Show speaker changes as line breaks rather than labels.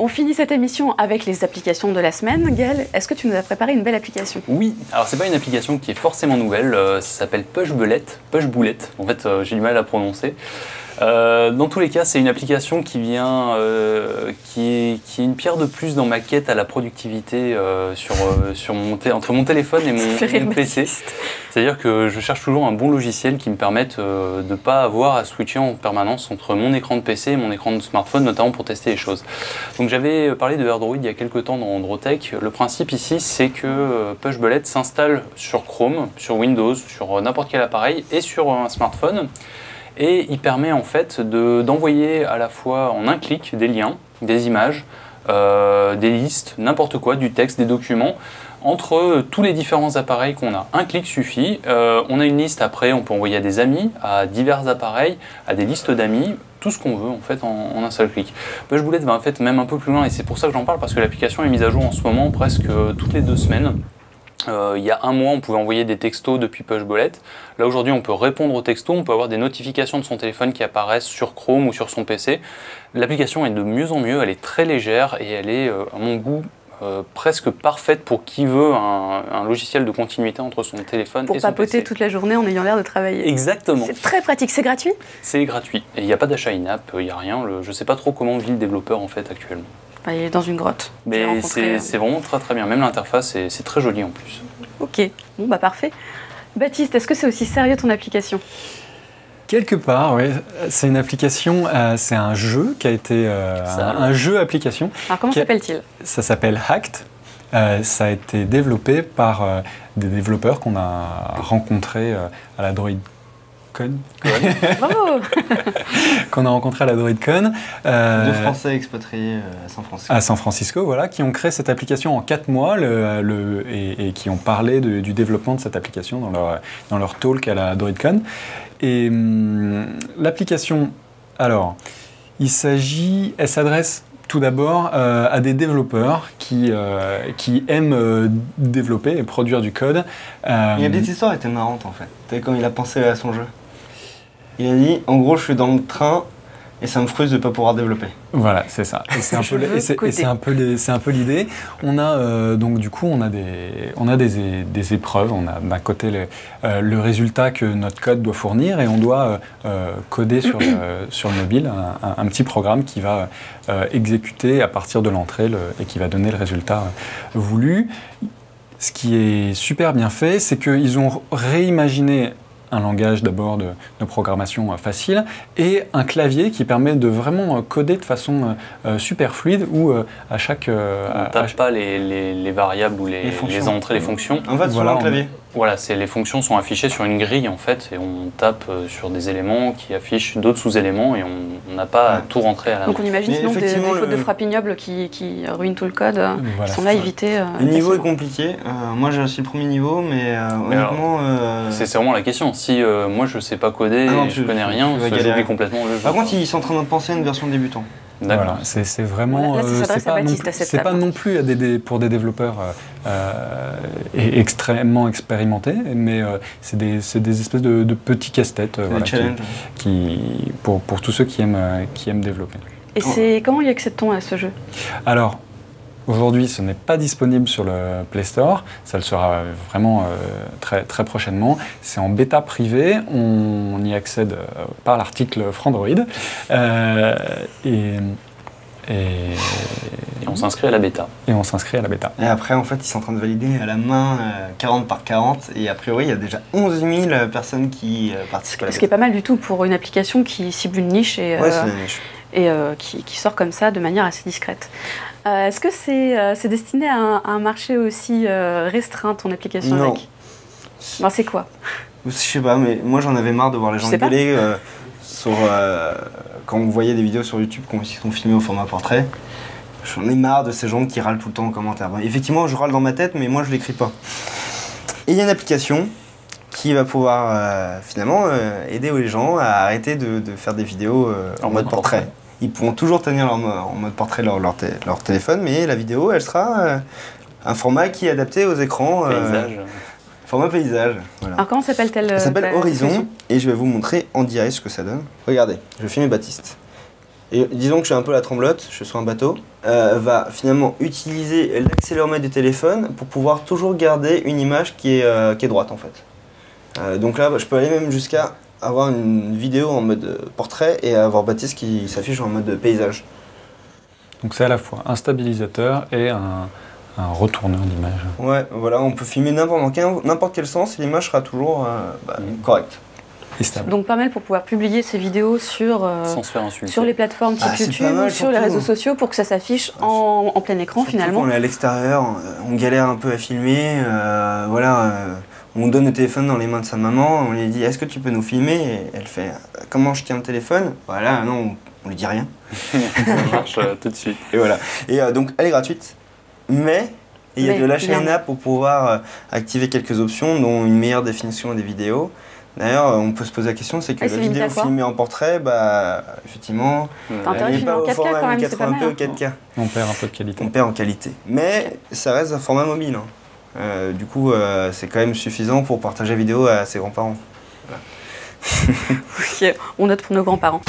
On finit cette émission avec les applications de la semaine. Gaël, est-ce que tu nous as préparé une belle application?
Oui, alors c'est pas une application qui est forcément nouvelle, ça s'appelle Pushbullet, en fait j'ai du mal à prononcer. Dans tous les cas, c'est une application qui vient, qui est une pierre de plus dans ma quête à la productivité entre mon téléphone et mon PC. C'est-à-dire que je cherche toujours un bon logiciel qui me permette de ne pas avoir à switcher en permanence entre mon écran de PC et mon écran de smartphone, notamment pour tester les choses. Donc j'avais parlé de AirDroid il y a quelques temps dans Androtech. Le principe ici, c'est que Pushbullet s'installe sur Chrome, sur Windows, sur n'importe quel appareil et sur un smartphone. Et il permet en fait d'envoyer à la fois en un clic des liens, des images, des listes, n'importe quoi, du texte, des documents, entre tous les différents appareils qu'on a. Un clic suffit, on a une liste après, on peut envoyer à des amis, à divers appareils, à des listes d'amis, tout ce qu'on veut en fait en un seul clic. Pushbullet va en fait même un peu plus loin et c'est pour ça que j'en parle parce que l'application est mise à jour en ce moment presque toutes les 2 semaines. Il y a un mois, on pouvait envoyer des textos depuis Pushbullet. Là, aujourd'hui, on peut répondre aux textos, on peut avoir des notifications de son téléphone qui apparaissent sur Chrome ou sur son PC. L'application est de mieux en mieux, elle est très légère et elle est, à mon goût, presque parfaite pour qui veut un logiciel de continuité entre son téléphone et son PC.
Pour papoter toute la journée en ayant l'air de travailler.
Exactement.
C'est très pratique, c'est gratuit?
C'est gratuit. Et il n'y a pas d'achat in-app, il n'y a rien. Je ne sais pas trop comment vit le développeur en fait actuellement.
Il est dans une grotte.
Mais c'est vraiment très très bien. Même l'interface, c'est très joli en plus.
Ok, bon bah parfait. Baptiste, est-ce que c'est aussi sérieux ton application?
Quelque part, oui. C'est une application, c'est un jeu qui a été un jeu application.
Alors comment s'appelle-t-il? Ça
s'appelle Hacked. Ça a été développé par des développeurs qu'on a rencontrés à la DroidCon. Qu'on a rencontré à la DroidCon.
2 Français expatriés à San Francisco.
À San Francisco, voilà, qui ont créé cette application en 4 mois et qui ont parlé du développement de cette application dans leur talk à la DroidCon. Et l'application, alors, elle s'adresse tout d'abord à des développeurs qui aiment développer et produire du code.
Il y a une petite histoire qui était marrante en fait. Tu sais, quand il a pensé à son jeu. Il a dit, en gros, je suis dans le train et ça me frustre de ne pas pouvoir développer.
Voilà, c'est ça. Et c'est un peu l'idée. On a donc du coup, on a des épreuves. On a d'un côté le résultat que notre code doit fournir et on doit coder sur le mobile un petit programme qui va exécuter à partir de l'entrée et qui va donner le résultat voulu. Ce qui est super bien fait, c'est qu'ils ont réimaginé un langage d'abord de programmation facile et un clavier qui permet de vraiment coder de façon super fluide où à chaque...
on ne tape pas les variables ou les entrées, les fonctions.
En fait, voilà, un clavier.
Voilà, les fonctions sont affichées sur une grille en fait et on tape sur des éléments qui affichent d'autres sous-éléments et on n'a pas à tout rentrer à la main.
Donc on imagine sinon des fautes de frappe ignobles qui ruinent tout le code, voilà, qui sont là à éviter.
Le niveau est compliqué. Moi j'ai réussi le premier niveau, mais honnêtement...
C'est vraiment la question. Si moi je sais pas coder, je connais rien, j'oublie complètement le jeu.
Par contre, ils sont en train de penser à une version débutant.
Voilà, c'est vraiment... c'est pas non plus pour des développeurs extrêmement expérimentés, mais c'est des espèces de petits casse-têtes pour tous ceux qui aiment développer.
Et comment y accède-t-on à ce jeu?
Alors, aujourd'hui, ce n'est pas disponible sur le Play Store. Ça le sera vraiment très, très prochainement. C'est en bêta privée. On y accède par l'article Frandroid. Et
on s'inscrit à la bêta.
Et après, en fait, ils sont en train de valider à la main 40 par 40. Et a priori, il y a déjà 11 000 personnes qui participent à la bêta.
Ce qui est pas mal du tout pour une application qui cible une niche et, qui sort comme ça de manière assez discrète. Est-ce que c'est destiné à un marché aussi restreint, ton application?
Non.
C'est quoi?
Je sais pas, mais moi j'en avais marre de voir les gens gueuler quand vous voyez des vidéos sur YouTube qui sont filmées au format portrait. J'en ai marre de ces gens qui râlent tout le temps en commentaire. Bon, effectivement, je râle dans ma tête, mais moi je l'écris pas. Et il y a une application qui va pouvoir finalement aider les gens à arrêter de faire des vidéos en mode portrait. Ils pourront toujours tenir en mode portrait leur téléphone, mais la vidéo, elle sera un format qui est adapté aux écrans. Format paysage. Voilà.
Alors comment s'appelle-t-elle?
Ça s'appelle Horizon, et je vais vous montrer en direct ce que ça donne. Regardez, je filme Baptiste. et disons que je suis un peu la tremblote, je suis sur un bateau, va finalement utiliser l'accéléromètre du téléphone pour pouvoir toujours garder une image qui est droite en fait. Donc là, je peux aller même jusqu'à avoir une vidéo en mode portrait et avoir Baptiste qui s'affiche en mode paysage.
Donc c'est à la fois un stabilisateur et un retourneur d'image.
Ouais, voilà, on peut filmer dans n'importe quel sens et l'image sera toujours correcte.
Donc pas mal pour pouvoir publier ces vidéos sur les plateformes type YouTube ou sur les réseaux sociaux pour que ça s'affiche en plein écran finalement.
Quand on est à l'extérieur, on galère un peu à filmer, on donne le téléphone dans les mains de sa maman, on lui dit est-ce que tu peux nous filmer et elle fait comment je tiens le téléphone? Voilà, non, on lui dit rien.
Ça marche tout de suite.
Et voilà. Et donc elle est gratuite, mais il y a de la chaîne app pour pouvoir activer quelques options, dont une meilleure définition des vidéos. D'ailleurs, on peut se poser la question, c'est que la vidéo filmée en portrait, effectivement, elle n'est pas au format 1080p ou 4K.
On perd un peu de qualité.
On perd en qualité. Mais ça reste un format mobile. Du coup, c'est quand même suffisant pour partager la vidéo à ses grands-parents. Voilà.
Ok, on note pour nos grands-parents.